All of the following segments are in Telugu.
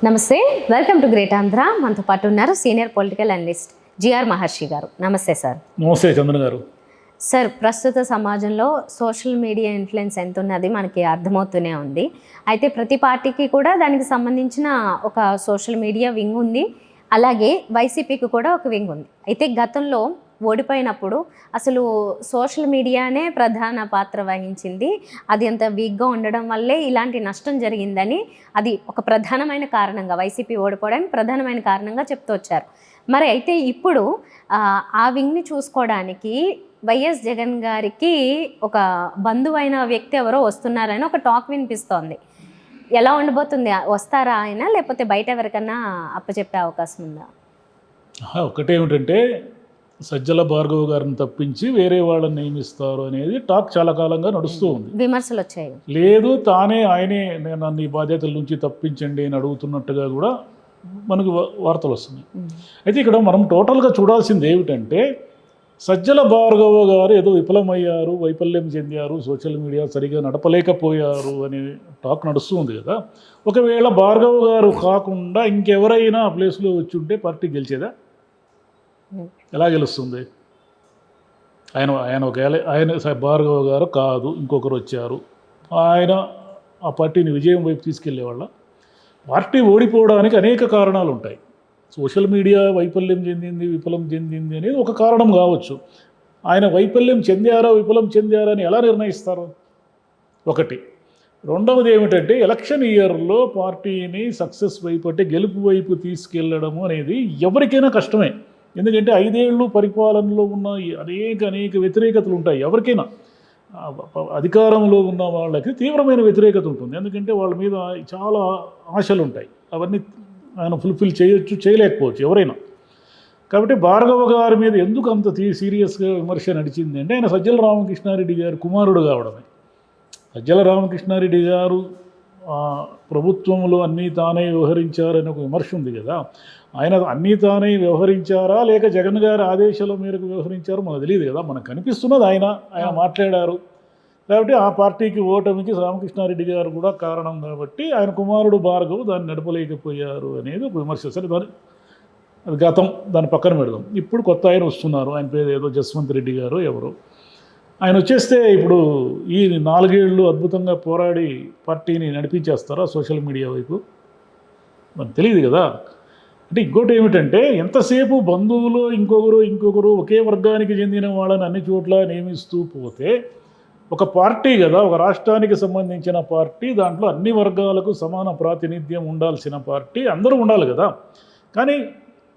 నమస్తే, వెల్కమ్ టు గ్రేట్ ఆంధ్ర. మనతో పాటు ఉన్నారు సీనియర్ పొలిటికల్ అనలిస్ట్ జిఆర్ మహర్షి గారు. నమస్తే సార్. నమస్తే చంద్ర గారు. సార్, ప్రస్తుత సమాజంలో సోషల్ మీడియా ఇన్ఫ్లుయెన్స్ ఎంత ఉన్నది మనకి అర్థమవుతూనే ఉంది. అయితే ప్రతి పార్టీకి కూడా దానికి సంబంధించిన ఒక సోషల్ మీడియా వింగ్ ఉంది, అలాగే వైసీపీకి కూడా ఒక వింగ్ ఉంది. అయితే గతంలో ఓడిపోయినప్పుడు అసలు సోషల్ మీడియానే ప్రధాన పాత్ర వహించింది, అది అంత వీక్గా ఉండడం వల్లే ఇలాంటి నష్టం జరిగిందని, అది ఒక ప్రధానమైన కారణంగా, వైసీపీ ఓడిపోవడానికి ప్రధానమైన కారణంగా చెప్తూ వచ్చారు. మరి అయితే ఇప్పుడు ఆ వింగ్ని చూసుకోవడానికి వైఎస్ జగన్ గారికి ఒక బంధువైన వ్యక్తి ఎవరో వస్తున్నారని ఒక టాక్ వినిపిస్తోంది. ఎలా ఉండబోతుంది? వస్తారా ఆయన, లేకపోతే బయట ఎవరికన్నా అప్పచెప్పే అవకాశం ఉందా? ఒకటేమిటంటే సజ్జల భార్గవ్ గారిని తప్పించి వేరే వాళ్ళని నియమిస్తారు అనేది టాక్ చాలా కాలంగా నడుస్తూ ఉంది. విమర్శలు వచ్చాయి. లేదు, ఆయనే నన్ను ఈ బాధ్యతల నుంచి తప్పించండి అని అడుగుతున్నట్టుగా కూడా మనకు వార్తలు వస్తున్నాయి. అయితే ఇక్కడ మనం టోటల్గా చూడాల్సింది ఏమిటంటే, సజ్జల భార్గవ్ గారు ఏదో విఫలమయ్యారు, వైఫల్యం చెందారు, సోషల్ మీడియా సరిగా నడపలేకపోయారు అనే టాక్ నడుస్తూ ఉంది కదా. ఒకవేళ భార్గవ్ గారు కాకుండా ఇంకెవరైనా ఆ ప్లేస్లో వచ్చి ఉంటే పార్టీ గెలిచేదా? ఎలా గెలుస్తుంది? ఆయన భార్గవ్ గారు కాదు, ఇంకొకరు వచ్చారు, ఆయన ఆ పార్టీని విజయం వైపు తీసుకెళ్లేవాళ్ళ. పార్టీ ఓడిపోవడానికి అనేక కారణాలు ఉంటాయి. సోషల్ మీడియా వైఫల్యం చెందింది, విఫలం చెందింది అనేది ఒక కారణం కావచ్చు. ఆయన వైఫల్యం చెందారా విఫలం చెందారా అని ఎలా నిర్ణయిస్తారు? ఒకటి. రెండవది ఏమిటంటే, ఎలక్షన్ ఇయర్లో పార్టీని సక్సెస్ వైపు అంటే గెలుపు వైపు తీసుకెళ్లడము అనేది ఎవరికైనా కష్టమే. ఎందుకంటే 5 ఏళ్ళు పరిపాలనలో ఉన్న అనేక వ్యతిరేకతలు ఉంటాయి. ఎవరికైనా అధికారంలో ఉన్న వాళ్ళకి తీవ్రమైన వ్యతిరేకత ఉంటుంది. ఎందుకంటే వాళ్ళ మీద చాలా ఆశలు ఉంటాయి. అవన్నీ ఆయన ఫుల్ఫిల్ చేయొచ్చు, చేయలేకపోవచ్చు ఎవరైనా. కాబట్టి భార్గవ గారి మీద ఎందుకు అంత సీరియస్గా విమర్శ నడిచింది అంటే, ఆయన సజ్జల రామకృష్ణారెడ్డి గారి కుమారుడు కావడమే. సజ్జల రామకృష్ణారెడ్డి గారు ప్రభుత్వంలో అన్నీ తానే వ్యవహరించారని ఒక విమర్శ ఉంది కదా. ఆయన అన్నీ తానే వ్యవహరించారా లేక జగన్ గారి ఆదేశాల మేరకు వ్యవహరించారో మనకు తెలియదు కదా. మనకు కనిపిస్తున్నది ఆయన మాట్లాడారు కాబట్టి ఆ పార్టీకి ఓటమికి రామకృష్ణారెడ్డి గారు కూడా కారణం కాబట్టి ఆయన కుమారుడు భార్గవ్ దాన్ని నడపలేకపోయారు అనేది ఒక విమర్శ. సరే, అది గతం, దాన్ని పక్కన పెడదాం. ఇప్పుడు కొత్త ఆయన వస్తున్నారు, ఆయన పేరు ఏదో జస్వంత్ రెడ్డి గారు ఎవరు. ఆయన వచ్చేస్తే ఇప్పుడు ఈ 4 ఏళ్ళు అద్భుతంగా పోరాడి పార్టీని నడిపించేస్తారా సోషల్ మీడియా వైపు? మనకు తెలియదు కదా. అంటే ఇంకోటి ఏమిటంటే, ఎంతసేపు బంధువులు ఇంకొకరు ఒకే వర్గానికి చెందిన వాళ్ళని అన్ని చోట్ల నియమిస్తూ పోతే, ఒక పార్టీ కదా, ఒక రాష్ట్రానికి సంబంధించిన పార్టీ, దాంట్లో అన్ని వర్గాలకు సమాన ప్రాతినిధ్యం ఉండాల్సిన పార్టీ, అందరూ ఉండాలి కదా. కానీ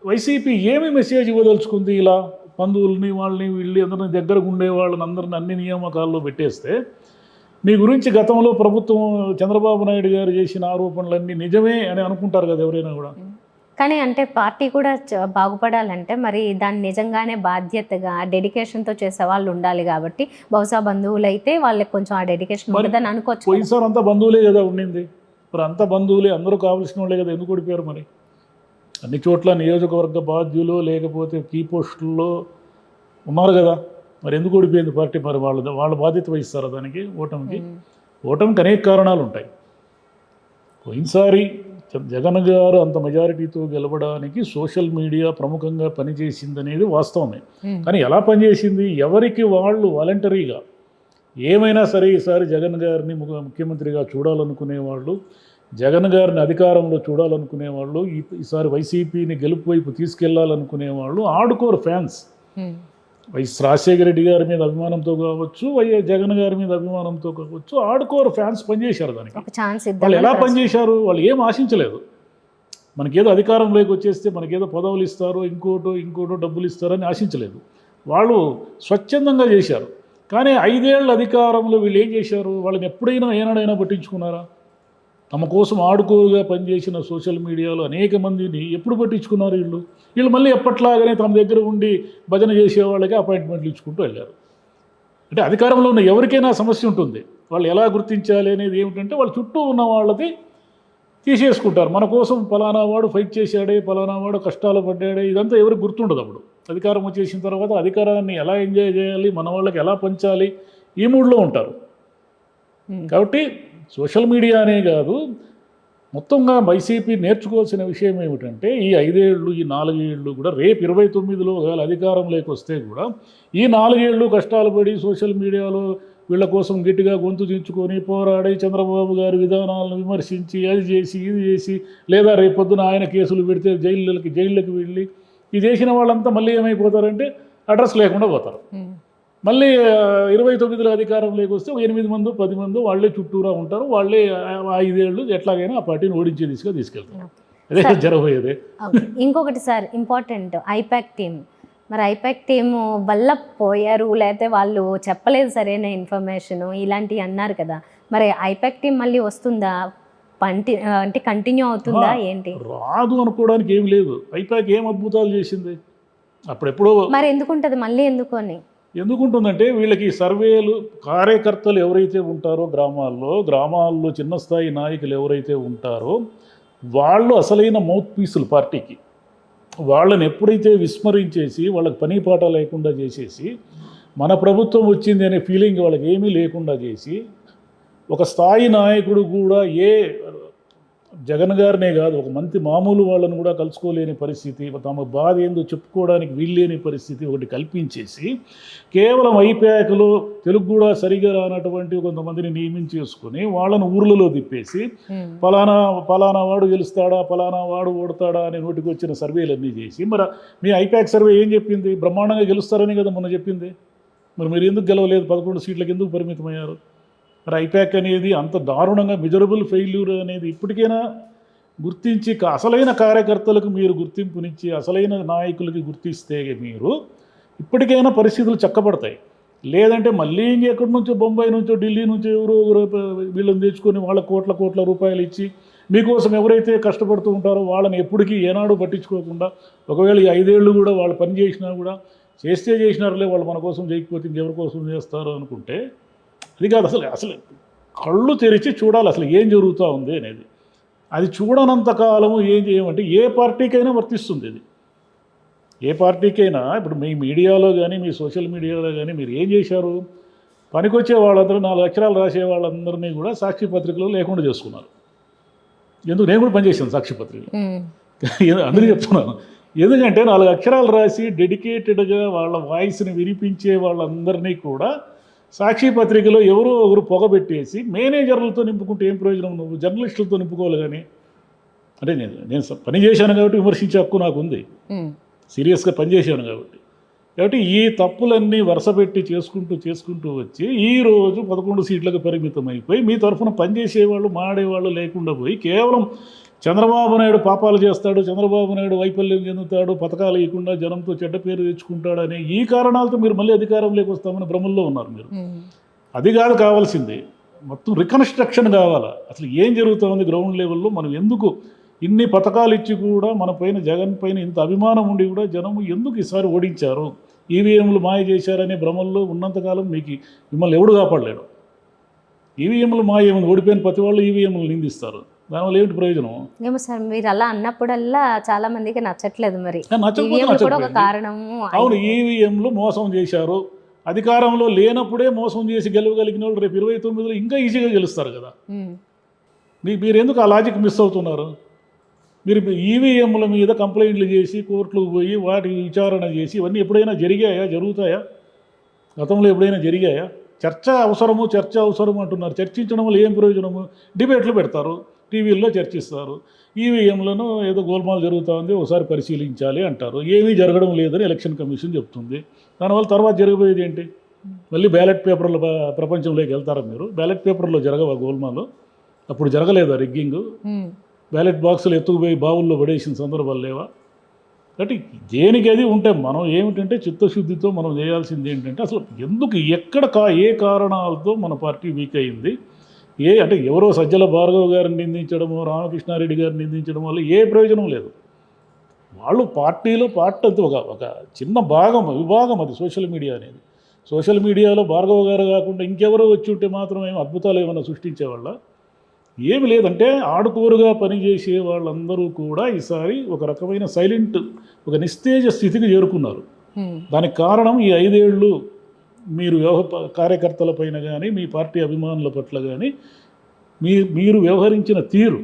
వైసీపీ ఏమి మెసేజ్ ఇవ్వదలుచుకుంది? ఇలా బంధువుల్ని వీళ్ళని అందరినీ దగ్గరకు ఉండే వాళ్ళని అందరిని అన్ని నియామకాల్లో పెట్టేస్తే, మీ గురించి గతంలో ప్రభుత్వం చంద్రబాబు నాయుడు గారు చేసిన ఆరోపణలన్నీ నిజమే అని అనుకుంటారు కదా ఎవరైనా కూడా. కానీ అంటే పార్టీ కూడా బాగుపడాలంటే మరి దాన్ని నిజంగానే బాధ్యతగా డెడికేషన్తో చేసే వాళ్ళు ఉండాలి. కాబట్టి బహుశా బంధువులు అయితే వాళ్ళకి కొంచెం ఆ డెడికేషన్ ఉంటుందని అనుకోవచ్చు. పోయినసారి అంతా బంధువులే కదా ఉండింది, మరి అంతా బంధువులే, అందరూ కావాల్సిన వాళ్ళే కదా. ఎందుకు ఓడిపోయారు మరి? అన్ని చోట్ల నియోజకవర్గ బాధ్యులు లేకపోతే కీ పోస్టుల్లో ఉన్నారు కదా, మరి ఎందుకు ఓడిపోయింది పార్టీ? మరి వాళ్ళ బాధ్యత వహిస్తారా దానికి? ఓటమికి అనేక కారణాలు ఉంటాయి. పోయినసారి జగన్ గారు అంత మెజారిటీతో గెలవడానికి సోషల్ మీడియా ప్రముఖంగా పనిచేసిందనేది వాస్తవమే. కానీ ఎలా పనిచేసింది? ఎవరికి వాళ్ళు వాలంటరీగా ఏమైనా సరే ఈసారి జగన్ గారిని ముఖ్యమంత్రిగా చూడాలనుకునే వాళ్ళు, జగన్ గారిని అధికారంలో చూడాలనుకునే వాళ్ళు, ఈసారి వైసీపీని గెలుపు వైపు తీసుకెళ్లాలనుకునే వాళ్ళు ఆడుకోరు ఫ్యాన్స్. వైఎస్ రాజశేఖర రెడ్డి గారి మీద అభిమానంతో కావచ్చు, జగన్ గారి మీద అభిమానంతో కావచ్చు, ఆడుకోరు ఫ్యాన్స్ పనిచేశారు దానికి. వాళ్ళు ఎలా పనిచేశారు? వాళ్ళు ఏం ఆశించలేదు. మనకేదో అధికారంలోకి వచ్చేస్తే మనకేదో పదవులు ఇస్తారో ఇంకోటో డబ్బులు ఇస్తారని ఆశించలేదు. వాళ్ళు స్వచ్ఛందంగా చేశారు. కానీ 5 ఏళ్ళ అధికారంలో వీళ్ళు ఏం చేశారు? వాళ్ళని ఏనాడైనా పట్టించుకున్నారా? తమ కోసం ఆడుకోరుగా పనిచేసిన సోషల్ మీడియాలో అనేక మందిని ఎప్పుడు పట్టించుకున్నారు వీళ్ళు మళ్ళీ ఎప్పట్లాగానే తమ దగ్గర ఉండి భజన చేసే వాళ్ళకి అపాయింట్మెంట్లు ఇచ్చుకుంటూ వెళ్ళారు. అంటే అధికారంలో ఉన్న ఎవరికైనా సమస్య ఉంటుంది. వాళ్ళు ఎలా గుర్తించాలి అనేది ఏమిటంటే, వాళ్ళ చుట్టూ ఉన్న వాళ్ళది తీసేసుకుంటారు. మన కోసం ఫలానా వాడు ఫైట్ చేశాడే, ఫలానా వాడు కష్టాలు పడ్డాడే, ఇదంతా ఎవరికి గుర్తుండదు. అప్పుడు అధికారం వచ్చేసిన తర్వాత అధికారాన్ని ఎలా ఎంజాయ్ చేయాలి, మన వాళ్ళకి ఎలా పంచాలి, ఈ మూడ్లో ఉంటారు. కాబట్టి సోషల్ మీడియా అనే కాదు, మొత్తంగా వైసీపీ నేర్చుకోవాల్సిన విషయం ఏమిటంటే ఈ 5 ఏళ్ళు ఈ 4 ఏళ్ళు కూడా రేపు 29లో ఒకవేళ అధికారంలోకి వస్తే కూడా ఈ 4 ఏళ్ళు కష్టాలు పడి సోషల్ మీడియాలో వీళ్ళ కోసం గట్టిగా గొంతు దించుకొని పోరాడి చంద్రబాబు గారి విధానాలను విమర్శించి అది చేసి ఇది చేసి లేదా రేపొద్దున ఆయన కేసులు పెడితే జైళ్ళకి వెళ్ళి ఇది చేసిన వాళ్ళంతా మళ్ళీ ఏమైపోతారంటే అడ్రస్ లేకుండా పోతారు. మళ్ళీ 29లో అధికారంలోకి వస్తే 8 మందో 10 మందో వాళ్ళే చుట్టూరా ఉంటారు. వాళ్ళే 5 ఏళ్ళు ఎట్లాగైనా ఆ పార్టీని ఓడించే దిశగా తీసుకెళ్తారు. అదే జరగబోయేదే. ఇంకొకటి సార్ ఇంపార్టెంట్, ఐపాక్ టీమ్. మరి ఐపాక్ టీమ్ వల్ల పోయారు, లేకపోతే వాళ్ళు చెప్పలేదు సరైన ఇన్ఫర్మేషన్ ఇలాంటివి అన్నారు కదా, మరి ఐపాక్ టీం మళ్ళీ వస్తుందా, అంటే కంటిన్యూ అవుతుందా ఏంటి? రాదు అనుకోవడానికి ఏమి లేదు. ఐపాక్ ఏం అద్భుతాలు చేసింది అప్పుడెప్పుడో. మరి ఎందుకుంటుంది మళ్ళీ ఎందుకు అని? ఎందుకుంటుందంటే వీళ్ళకి సర్వేలు కార్యకర్తలు ఎవరైతే ఉంటారో గ్రామాల్లో చిన్న స్థాయి నాయకులు ఎవరైతే ఉంటారో వాళ్ళు అసలైన మౌత్ పీసులు పార్టీకి. వాళ్ళని ఎప్పుడైతే విస్మరించేసి వాళ్ళకి పని పాట లేకుండా చేసేసి మన ప్రభుత్వం వచ్చింది అనే ఫీలింగ్ వాళ్ళకి ఏమీ లేకుండా చేసి ఒక స్థాయి నాయకుడు కూడా జగన్ గారినే కాదు ఒక మామూలు వాళ్ళను కూడా కలుసుకోలేని పరిస్థితి, తమ బాధ ఏందో చెప్పుకోవడానికి వీల్లేని పరిస్థితి ఒకటి కల్పించేసి కేవలం ఐపాక్లో తెలుగు కూడా సరిగా రానటువంటి కొంతమందిని నియమించేసుకొని వాళ్ళను ఊర్లలో తిప్పేసి పలానా వాడు గెలుస్తాడా పలానా వాడు ఓడతాడా అనే నోటికి వచ్చిన సర్వేలన్నీ చేసి, మరి మీ ఐపాక్ సర్వే ఏం చెప్పింది? బ్రహ్మాండంగా గెలుస్తారని కదా మొన్న చెప్పింది. మరి మీరు ఎందుకు గెలవలేదు? 11 సీట్లకు ఎందుకు పరిమితమయ్యారు? మరి ఐపాక్ అనేది అంత దారుణంగా మిజరబుల్ ఫెయిల్యూర్ అనేది ఇప్పటికైనా గుర్తించి అసలైన కార్యకర్తలకు మీరు గుర్తింపునిచ్చి అసలైన నాయకులకి గుర్తిస్తే మీరు ఇప్పటికైనా పరిస్థితులు చక్కబడతాయి. లేదంటే మళ్ళీ ఇంకెక్కడి నుంచో బొంబాయి నుంచో ఢిల్లీ నుంచో ఎవరో వీళ్ళని తెచ్చుకొని వాళ్ళ కోట్ల రూపాయలు ఇచ్చి మీకోసం ఎవరైతే కష్టపడుతూ ఉంటారో వాళ్ళని ఎప్పటికీ ఏనాడు పట్టించుకోకుండా, ఒకవేళ ఈ 5 ఏళ్ళు కూడా వాళ్ళు పని చేసినా కూడా చేసినారులే వాళ్ళు మన కోసం చేయకపోతే ఇంకెవరి కోసం చేస్తారు అనుకుంటే అది కాదు. అసలు కళ్ళు తెరిచి చూడాలి అసలు ఏం జరుగుతూ ఉంది అనేది. అది చూడనంత కాలము ఏం చేయమంటే ఏ పార్టీకైనా వర్తిస్తుంది ఇది. ఏ పార్టీకైనా ఇప్పుడు మీ మీడియాలో కానీ మీ సోషల్ మీడియాలో కానీ మీరు ఏం చేశారు? పనికొచ్చే వాళ్ళందరూ 4 అక్షరాలు రాసే వాళ్ళందరినీ కూడా సాక్షి పత్రికలో లేకుండా చేసుకున్నారు. ఎందుకు? నేను కూడా పనిచేశాను సాక్షి పత్రికలో. అందుకే చెప్తున్నాను. ఎందుకంటే 4 అక్షరాలు రాసి డెడికేటెడ్గా వాళ్ళ వాయిస్ని వినిపించే వాళ్ళందరినీ కూడా సాక్షి పత్రికలో ఎవరో ఒకరు పొగబెట్టేసి మేనేజర్లతో నింపుకుంటే ఏం ప్రయోజనం? నువ్వు జర్నలిస్టులతో నింపుకోవాలి. కానీ అంటే నేను పని చేశాను కాబట్టి విమర్శించే హక్కు నాకు ఉంది, సీరియస్గా పనిచేశాను కాబట్టి ఈ తప్పులన్నీ వరుసపెట్టి చేసుకుంటూ వచ్చి ఈరోజు 11 సీట్లకు పరిమితం అయిపోయి మీ తరఫున పనిచేసేవాళ్ళు మాడేవాళ్ళు లేకుండా పోయి కేవలం చంద్రబాబు నాయుడు పాపాలు చేస్తాడు, చంద్రబాబు నాయుడు వైఫల్యం చెందుతాడు, పథకాలు ఇవ్వకుండా జనంతో చెడ్డ పేరు తెచ్చుకుంటాడు అనే ఈ కారణాలతో మీరు మళ్ళీ అధికారంలోకి వస్తామని భ్రమల్లో ఉన్నారు మీరు. అది కాదు కావాల్సింది, మొత్తం రికన్స్ట్రక్షన్ కావాలా. అసలు ఏం జరుగుతుంది గ్రౌండ్ లెవెల్లో? మనం ఎందుకు ఇన్ని పథకాలు ఇచ్చి కూడా మన పైన జగన్ పైన ఇంత అభిమానం ఉండి కూడా జనము ఎందుకు ఈసారి ఓడించారు? ఈవీఎంలు మాయ చేశారనే భ్రమల్లో ఉన్నంతకాలం మిమ్మల్ని ఎవడు కాపాడలేడు. ఈవీఎంలు మాయ ఓడిపోయిన ప్రతి వాళ్ళు ఈవీఎంలు నిందిస్తారు. దానివల్ల ఏమిటి ప్రయోజనం? ఏమో సార్, మీరు అలా అన్నప్పుడల్లా చాలా మందికి నచ్చట్లేదు. మరి అవును, ఈవీఎంలు మోసం చేశారు. అధికారంలో లేనప్పుడే మోసం చేసి గెలవగలిగిన వాళ్ళు రేపు 29లో ఇంకా ఈజీగా గెలుస్తారు కదా. మీరు ఎందుకు ఆ లాజిక్ మిస్ అవుతున్నారు? మీరు ఈవీఎంల మీద కంప్లైంట్లు చేసి కోర్టులకు పోయి వాటి విచారణ చేసి ఇవన్నీ ఎప్పుడైనా జరుగుతాయా? గతంలో ఎప్పుడైనా జరిగాయా? చర్చ అవసరము అంటున్నారు. చర్చించడం వల్ల ఏం ప్రయోజనము? డిబేట్లు పెడతారు, టీవీల్లో చర్చిస్తారు. ఈవీఎంలను ఏదో గోల్మాల్ జరుగుతూ ఉంది, ఒకసారి పరిశీలించాలి అంటారు. ఏమీ జరగడం లేదని ఎలక్షన్ కమిషన్ చెప్తుంది. దానివల్ల తర్వాత జరగబోయేది ఏంటి? మళ్ళీ బ్యాలెట్ పేపర్ల ప్రపంచంలోకి వెళ్తారా మీరు? బ్యాలెట్ పేపర్లో జరగవా గోల్మాలు? అప్పుడు జరగలేదా రిగ్గింగ్? బ్యాలెట్ బాక్సులు ఎత్తుకుపోయి బావుల్లో పడేసిన సందర్భాలు లేవా? కాబట్టి దేనికి అది ఉంటే మనం ఏమిటంటే చిత్తశుద్ధితో మనం చేయాల్సింది ఏంటంటే అసలు ఎందుకు ఏ కారణాలతో మన పార్టీ వీక్ అయింది, అంటే ఎవరో సజ్జల భార్గవ్ గారిని నిందించడము, రామకృష్ణారెడ్డి గారిని నిందించడం వల్ల ఏ ప్రయోజనం లేదు. వాళ్ళు పార్టీలో ఒక చిన్న విభాగం అది సోషల్ మీడియా అనేది. సోషల్ మీడియాలో భార్గవ్ గారు కాకుండా ఇంకెవరో వచ్చి ఉంటే మాత్రం అద్భుతాలు ఏమైనా సృష్టించేవాళ్ళ? ఏమి లేదంటే ఆడుకోరుగా పనిచేసే వాళ్ళందరూ కూడా ఈసారి ఒక రకమైన ఒక నిస్తేజ స్థితికి చేరుకున్నారు. దానికి కారణం ఈ 5 ఏళ్ళు మీరు కార్యకర్తల పైన కానీ మీ పార్టీ అభిమానుల పట్ల కానీ మీరు వ్యవహరించిన తీరు.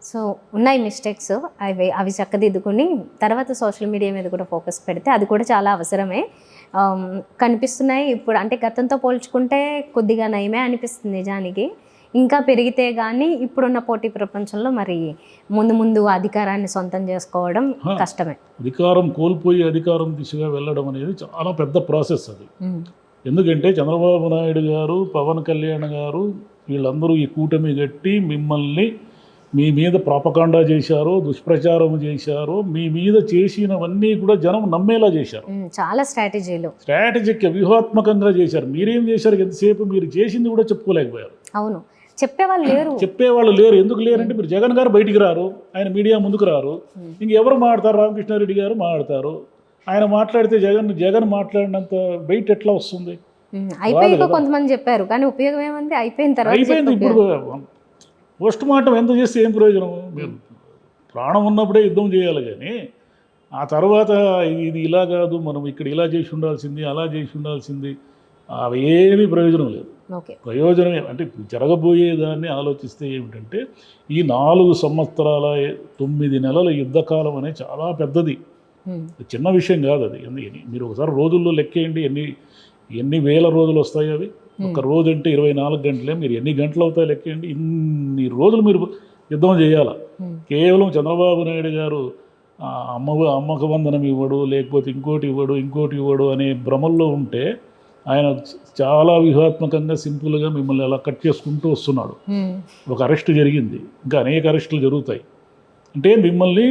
సో ఉన్నాయి మిస్టేక్స్, అవి చక్కదిద్దుకుని తర్వాత సోషల్ మీడియా మీద కూడా ఫోకస్ పెడితే అది కూడా చాలా అవసరమే. కనిపిస్తున్నాయి ఇప్పుడు, అంటే గతంతో పోల్చుకుంటే కొద్దిగా నయమే అనిపిస్తుంది నిజానికి. ఇంకా పెరిగితే కానీ ఇప్పుడున్న పోటీ ప్రపంచంలో మరి ముందు అధికారాన్ని సొంతం చేసుకోవడం కష్టమే. అధికారం కోల్పోయి అధికారం దిశగా వెళ్ళడం అనేది చాలా పెద్ద ప్రాసెస్ అది. ఎందుకంటే చంద్రబాబు నాయుడు గారు, పవన్ కళ్యాణ్ గారు వీళ్ళందరూ ఈ కూటమి గట్టి మిమ్మల్ని మీ మీద ప్రాపకాండా చేశారు, దుష్ప్రచారం చేశారు, మీ మీద చేసినవన్నీ కూడా జనం నమ్మేలా చేశారు. చాలా స్ట్రాటజిక్ వ్యూహాత్మకంగా చేశారు. మీరేం చేశారు? ఎంతసేపు మీరు చేసింది కూడా చెప్పుకోలేకపోయారు. అవును, చెప్పేవాళ్ళు లేరు. ఎందుకు లేరంటే మీరు జగన్ గారు బయటికి రారు, ఆయన మీడియా ముందుకు రారు. ఇంకెవరు మాట్లాడతారు? రామకృష్ణారెడ్డి గారు మాట్లాడతారు. ఆయన మాట్లాడితే జగన్ మాట్లాడినంత బయట ఎట్లా వస్తుంది? అయిపోయింది కొంతమంది చెప్పారు, కానీ ఉపయోగం ఏమంది? అయిపోయింది. ఇప్పుడు పోస్ట్ మార్టం ఎంత చేస్తే ఏం ప్రయోజనం? మీరు ప్రాణం ఉన్నప్పుడే యుద్ధం చేయాలి, కానీ ఆ తర్వాత ఇది ఇలా కాదు, మనం ఇక్కడ ఇలా చేసి ఉండాల్సింది, అలా చేసి ఉండాల్సింది, అవి ఏమీ ప్రయోజనం లేదు. ప్రయోజనం అంటే జరగబోయేదాన్ని ఆలోచిస్తే ఏమిటంటే ఈ 4 సంవత్సరాల 9 నెలల యుద్ధకాలం అనేది చాలా పెద్దది, చిన్న విషయం కాదు అది. మీరు ఒకసారి రోజుల్లో లెక్కేయండి, ఎన్ని వేల రోజులు వస్తాయి అవి. ఒక రోజు అంటే 24 గంటలే, మీరు ఎన్ని గంటలు అవుతాయి లెక్కేయండి. ఇన్ని రోజులు మీరు యుద్ధం చేయాలి. కేవలం చంద్రబాబు నాయుడు గారు అమ్మకు వందనం ఇవ్వడు, లేకపోతే ఇంకోటి ఇవ్వడు అనే భ్రమల్లో ఉంటే ఆయన చాలా వ్యూహాత్మకంగా సింపుల్గా మిమ్మల్ని అలా కట్ చేసుకుంటూ వస్తున్నాడు. ఒక అరెస్ట్ జరిగింది, ఇంకా అనేక అరెస్టులు జరుగుతాయి. అంటే మిమ్మల్ని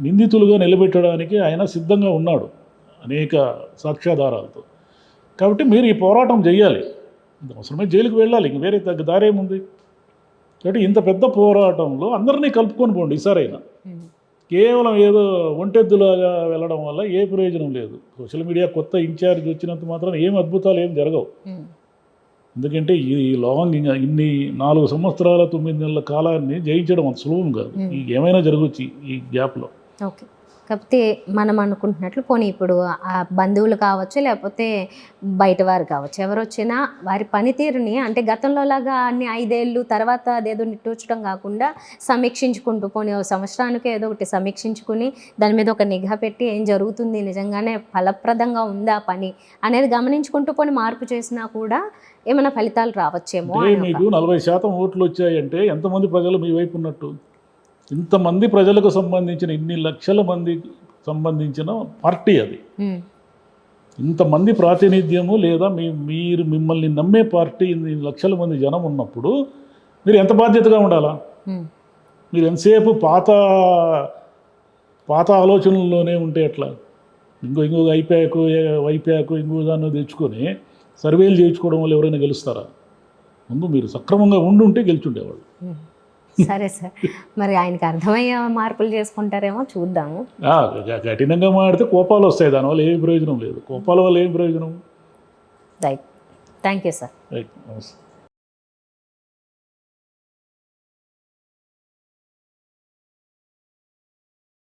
నిందితులుగా నిలబెట్టడానికి ఆయన సిద్ధంగా ఉన్నాడు అనేక సాక్ష్యాధారాలతో. కాబట్టి మీరు ఈ పోరాటం చేయాలి, అవసరమే జైలుకి వెళ్ళాలి, ఇంక వేరే దారేముంది. కాబట్టి ఇంత పెద్ద పోరాటంలో అందరినీ కలుపుకొని పోండి ఈసారైనా. కేవలం ఏదో ఒంటెద్దులాగా వెళ్ళడం వల్ల ఏ ప్రయోజనం లేదు. సోషల్ మీడియా కొత్త ఇన్ఛార్జ్ వచ్చినంత మాత్రం ఏం అద్భుతాలు ఏం జరగవు. ఎందుకంటే ఈ ఇన్ని 4 సంవత్సరాల 9 నెలల కాలాన్ని జయించడం అంత సులభం కాదు. ఏమైనా జరగవచ్చు ఈ గ్యాప్లో. ఓకే, కాకపోతే మనం అనుకుంటున్నట్లు పోనీ ఇప్పుడు ఆ బంధువులు కావచ్చు, లేకపోతే బయట వారు కావచ్చు, ఎవరు వచ్చినా వారి పనితీరుని అంటే గతంలో లాగా అన్ని 5 ఏళ్ళు తర్వాత అదేదో నిట్టూర్చడం కాకుండా సమీక్షించుకుంటూ పోనీ సంవత్సరానికి ఏదో ఒకటి సమీక్షించుకుని దాని మీద ఒక నిఘా పెట్టి ఏం జరుగుతుంది, నిజంగానే ఫలప్రదంగా ఉందా పని అనేది గమనించుకుంటూ పోనీ మార్పు చేసినా కూడా ఏమైనా ఫలితాలు రావచ్చేమో. మీకు 40% ఓట్లు వచ్చాయంటే ఎంతమంది ప్రజలు మీ వైపు ఉన్నట్టు? ఇంతమంది ప్రజలకు సంబంధించిన, ఇన్ని లక్షల మందికి సంబంధించిన పార్టీ అది. ఇంతమంది ప్రాతినిధ్యము లేదా మీరు మిమ్మల్ని నమ్మే పార్టీ, ఇన్ని లక్షల మంది జనం ఉన్నప్పుడు మీరు ఎంత బాధ్యతగా ఉండాలా? మీరు ఎంతసేపు పాత ఆలోచనల్లోనే ఉంటే ఎట్లా? ఇంకో వైపాకు ఇంకో దాన్ని తెచ్చుకొని సర్వేలు చేయించుకోవడం వల్ల ఎవరైనా గెలుస్తారా? ముందు మీరు సక్రమంగా ఉండుంటే గెలుచుండేవాళ్ళు. సరే సార్, మరి ఆయనకి అర్థమయ్యే మార్పులు చేసుకుంటారేమో చూద్దాము. కఠినంగా మాడితే కోపాలు వస్తాయి, దానివల్ల ఏమి ప్రయోజనం లేదు. కోపాల వల్ల ఏం ప్రయోజనం? Right, thank you sir. Right, నమస్తే.